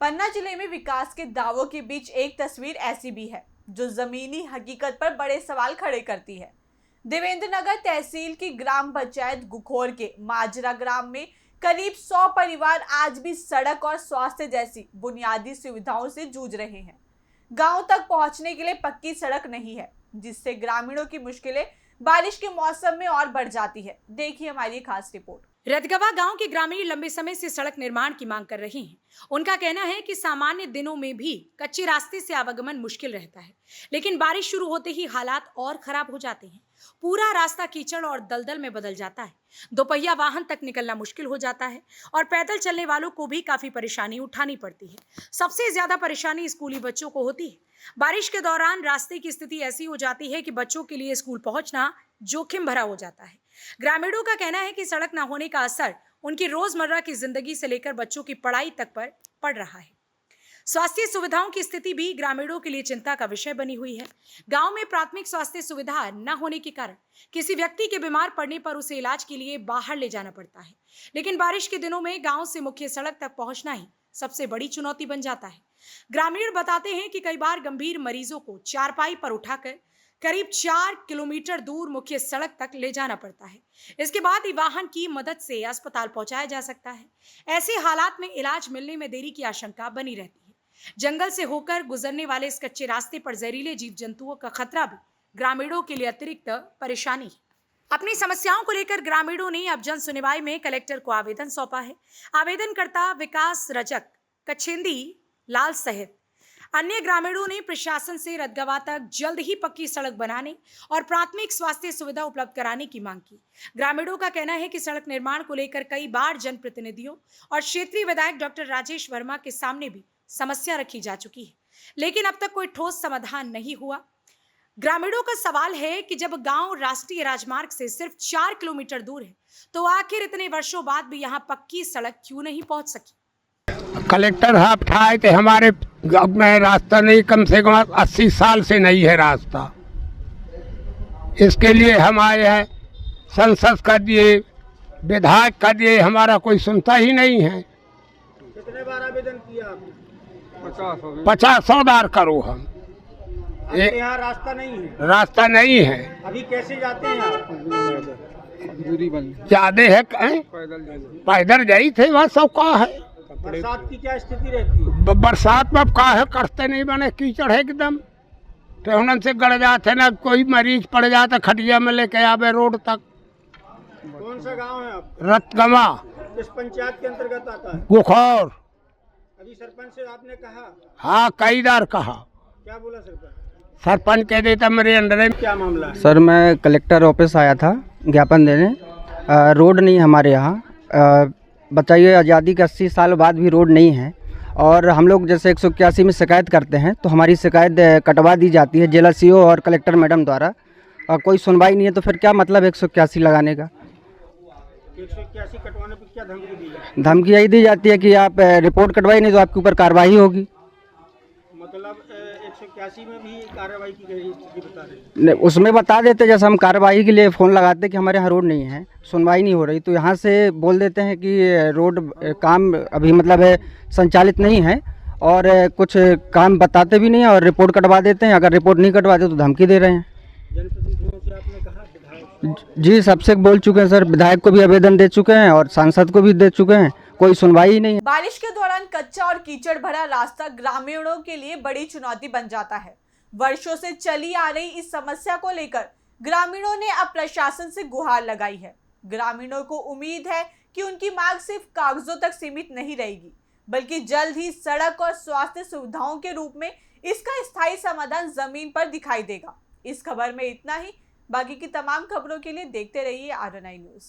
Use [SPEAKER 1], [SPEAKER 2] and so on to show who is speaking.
[SPEAKER 1] पन्ना जिले में विकास के दावों के बीच एक तस्वीर ऐसी भी है जो जमीनी हकीकत पर बड़े सवाल खड़े करती है। देवेंद्र नगर तहसील की ग्राम पंचायत गुखोर के माजरा ग्राम में करीब 100 परिवार आज भी सड़क और स्वास्थ्य जैसी बुनियादी सुविधाओं से जूझ रहे हैं। गांव तक पहुंचने के लिए पक्की सड़क नहीं है, जिससे ग्रामीणों की मुश्किलें बारिश के मौसम में और बढ़ जाती है। देखिए हमारी खास रिपोर्ट।
[SPEAKER 2] रतगवा गांव के ग्रामीण लंबे समय से सड़क निर्माण की मांग कर रहे हैं। उनका कहना है कि सामान्य दिनों में भी कच्चे रास्ते से आवागमन मुश्किल रहता है, लेकिन बारिश शुरू होते ही हालात और खराब हो जाते हैं। पूरा रास्ता कीचड़ और दलदल में बदल जाता है। दोपहिया वाहन तक निकलना मुश्किल हो जाता है और पैदल चलने वालों को भी काफी परेशानी उठानी पड़ती है। सबसे ज्यादा परेशानी स्कूली बच्चों को होती है। बारिश के दौरान रास्ते की स्थिति ऐसी हो जाती है कि बच्चों के लिए स्कूल पहुंचना जोखिम भरा हो जाता है। ग्रामीणों का कहना है कि सड़क न होने का असर उनकी रोजमर्रा की जिंदगी से लेकर बच्चों की पढ़ाई तक पर पड़ रहा है। स्वास्थ्य सुविधाओं की स्थिति भी ग्रामीणों के लिए चिंता का विषय बनी हुई है। गांव में प्राथमिक स्वास्थ्य सुविधा न होने के कारण किसी व्यक्ति के बीमार पड़ने पर उसे इलाज के लिए बाहर ले जाना पड़ता है, लेकिन बारिश के दिनों में गांव से मुख्य सड़क तक पहुंचना ही सबसे बड़ी चुनौती बन जाता है। ग्रामीण बताते हैं कि कई बार गंभीर मरीजों को चारपाई पर उठाकर करीब 4 किलोमीटर दूर मुख्य सड़क तक ले जाना पड़ता है। इसके बाद ही वाहन की मदद से अस्पताल पहुंचाया जा सकता है। ऐसे हालात में इलाज मिलने में देरी की आशंका बनी रहती है। जंगल से होकर गुजरने वाले इस कच्चे रास्ते पर जहरीले जीव जंतुओं का खतरा भी ग्रामीणों के लिए अतिरिक्त परेशानी है। अपनी समस्याओं को लेकर ग्रामीणों ने अब जन सुनवाई में कलेक्टर को आवेदन सौंपा है। आवेदनकर्ता विकास रजक, कछेंदी लाल सहित अन्य ग्रामीणों ने प्रशासन से रतगवा तक जल्द ही पक्की सड़क बनाने और प्राथमिक स्वास्थ्य सुविधा उपलब्ध कराने की मांग की। ग्रामीणों का कहना है कि सड़क निर्माण को लेकर कई बार जनप्रतिनिधियों और क्षेत्रीय विधायक डॉक्टर राजेश वर्मा के सामने भी समस्या रखी जा चुकी है, लेकिन अब तक कोई ठोस समाधान नहीं हुआ। ग्रामीणों का सवाल है कि जब गांव राष्ट्रीय राजमार्ग से सिर्फ 4 किलोमीटर दूर है, तो आखिर इतने वर्षों बाद भी यहां पक्की सड़क क्यों नहीं पहुंच सकी।
[SPEAKER 3] कलेक्टर हाथ उठाए थे, हमारे गाँव में रास्ता नहीं, कम से कम 80 साल से नहीं है रास्ता। इसके लिए हम आए हैं, संसद कर दिए, विधायक कर दिए, हमारा कोई सुनता ही नहीं है।
[SPEAKER 4] कितने बार आवेदन किया आपने?
[SPEAKER 3] 50 बार करो हम।
[SPEAKER 4] यहाँ रास्ता नहीं है।
[SPEAKER 3] रास्ता नहीं है।
[SPEAKER 4] अभी कैसे जाते हैं आप?
[SPEAKER 3] ज्यादा है, पैदल जाई थे, वह सब का है।
[SPEAKER 4] बरसात की क्या स्थिति रहती है?
[SPEAKER 3] बरसात में का है, करते नहीं बने, कीचड़ है एकदम। तो उन्होंने से गड़ जाते ना, कोई मरीज पड़ जाता खटिया में लेके आवे रोड तक।
[SPEAKER 4] कौन सा गांव है आप?
[SPEAKER 3] रतगवा।
[SPEAKER 4] किस पंचायत के अंतर्गत आता है?
[SPEAKER 3] गुखौर।
[SPEAKER 4] अभी सरपंच से आपने कहा?
[SPEAKER 3] हाँ, कई बार कहा।
[SPEAKER 4] क्या बोला सरपंच?
[SPEAKER 3] सरपंच कह देता मेरे अंडर में।
[SPEAKER 4] क्या मामला है?
[SPEAKER 5] सर, मैं कलेक्टर ऑफिस आया था ज्ञापन देने। रोड नहीं हमारे यहाँ। बताइए, आज़ादी के 80 साल बाद भी रोड नहीं है। और हम लोग जैसे 181 में शिकायत करते हैं तो हमारी शिकायत कटवा दी जाती है जिला सीओ और कलेक्टर मैडम द्वारा। कोई सुनवाई नहीं है, तो फिर क्या मतलब 181 लगाने का?
[SPEAKER 4] 181 कटवाने पर क्या धमकी दी जाती है?
[SPEAKER 5] धमकी यही दी जाती है कि आप रिपोर्ट कटवाई नहीं तो आपके ऊपर कार्रवाई होगी।
[SPEAKER 4] मतलब 181 में भी कार्रवाई की गई स्थिति बता रहे हैं?
[SPEAKER 5] उसमें बता देते, जैसे हम कार्रवाई के लिए फ़ोन लगाते कि हमारे यहाँ रोड नहीं है, सुनवाई नहीं हो रही, तो यहाँ से बोल देते हैं कि रोड काम अभी मतलब है संचालित नहीं है, और कुछ काम बताते भी नहीं है और रिपोर्ट कटवा देते हैं। अगर रिपोर्ट नहीं कटवाते तो धमकी दे रहे हैं।
[SPEAKER 4] जनप्रतिनिधियों से आपने कहा? विधायक
[SPEAKER 5] जी, सबसे बोल चुके हैं सर, विधायक को भी आवेदन दे चुके हैं और सांसद को भी दे चुके हैं, कोई सुनवाई ही नहीं है।
[SPEAKER 1] बारिश के दौरान कच्चा और कीचड़ भरा रास्ता ग्रामीणों के लिए बड़ी चुनौती बन जाता है। वर्षों से चली आ रही इस समस्या को लेकर ग्रामीणों ने अब प्रशासन से गुहार लगाई है। ग्रामीणों को उम्मीद है कि उनकी मांग सिर्फ कागजों तक सीमित नहीं रहेगी, बल्कि जल्द ही सड़क और स्वास्थ्य सुविधाओं के रूप में इसका स्थायी समाधान जमीन पर दिखाई देगा। इस खबर में इतना ही। बाकी की तमाम खबरों के लिए देखते रहिए RNI न्यूज़।